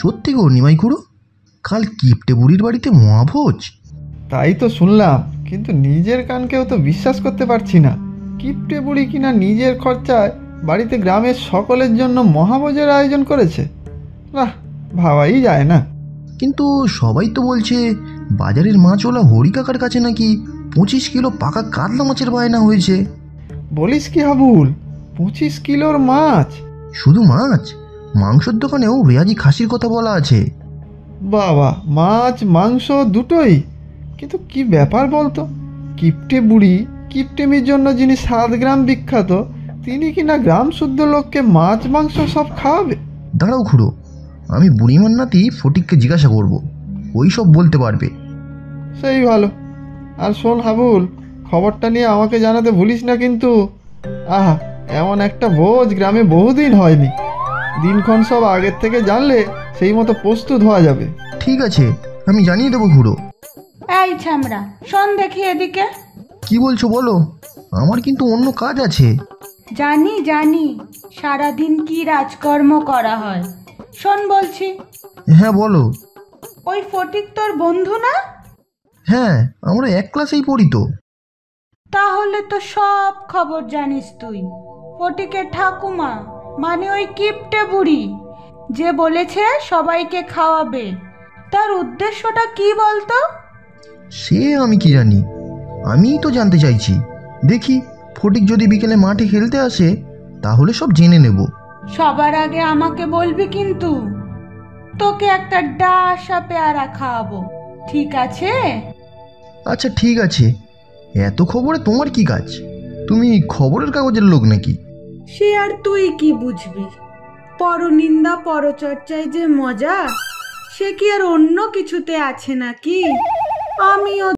সত্যি গো নিমাই খুড়ো, কাল কিপটে বুড়ির বাড়িতে মহাভোজ? তাই তো শুনলাম, কিন্তু নিজের কানকেও তো বিশ্বাস করতে পারছি না। কিপটে বুড়ি কিনা নিজের খরচায় বাড়িতে গ্রামের সকলের জন্য মহাভোজের আয়োজন করেছে। বাহ, ভাবাই যায় না। কিন্তু সবাই তো বলছে বাজারের মাছওয়ালা হরি কাকার কাছে নাকি 25 কিলো পাকা কাতলা মাছের বায়না হয়েছে। বলিস কি হাবুল, 25 কিলোর মাছ? শুধু মাছ, মাংসের দোকানেও রেয়াজি খাসির কথা বলা আছে। বাবা, মাছ মাংস দুটোই? কিন্তু কি ব্যাপার বলতো, কিপটে বুড়ি, কিপটেমির জন্য যিনি 7 গ্রাম বিখ্যাত, তিনি কিনা গ্রাম শুদ্ধ লোককে মাছ মাংস সব খাওয়াবে? দাঁড়াও খুড়ো, আমি বুড়িমার নাতি ফটিককে জিজ্ঞাসা করব, ওই সব বলতে পারবে। সেই ভালো। আর শোন হাবুল, খবরটা নিয়ে আমাকে জানাতে ভুলিস না কিন্তু। আহা, এমন একটা ভোজ গ্রামে বহুদিন হয়নি। দিনক্ষণ সব আগের থেকে জানলে সেই মতো প্রস্তুত হওয়া যাবে। ঠিক আছে, আমি জানিয়ে দেবো খুড়ো। এই ছামড়া, শোন দেখি এদিকে। কি বলছো বলো, আমার কিন্তু অন্য কাজ আছে। জানি জানি, সারাদিন কি রাজকর্ম করা হয়। শোন বলছি, হ্যাঁ বলো। ওই ফটিক তোর বন্ধু না? হ্যাঁ, আমরা এক ক্লাসেই পড়ি তো। তাহলে তো সব খবর জানিস তুই। ফটিকের ঠাকুমা, মানে ওই কিপটে বুড়ি, যে বলেছে সবাইকে খাওয়াবে, তার উদ্দেশ্যটা কি বলতো? সে আমি কি জানি, আমিই তো জানতে চাইছি। দেখি, ফটিক যদি বিকেলে মাঠে খেলতে আসে তাহলে সব জেনে নেব। সবার আগে আমাকে বলবি কিন্তু। তোকে একটা ডাসা পেয়ারা খাওয়াবো, ঠিক আছে? আচ্ছা ঠিক আছে, এত খবরে তোমার কি কাজ? তুমি খবরের কাগজের লোক নাকি? সে আর তুই কি বুঝবি? পরনিন্দা পরচর্চায় যে মজা, সে কি আর অন্য কিছুতে আছে নাকি? আমিও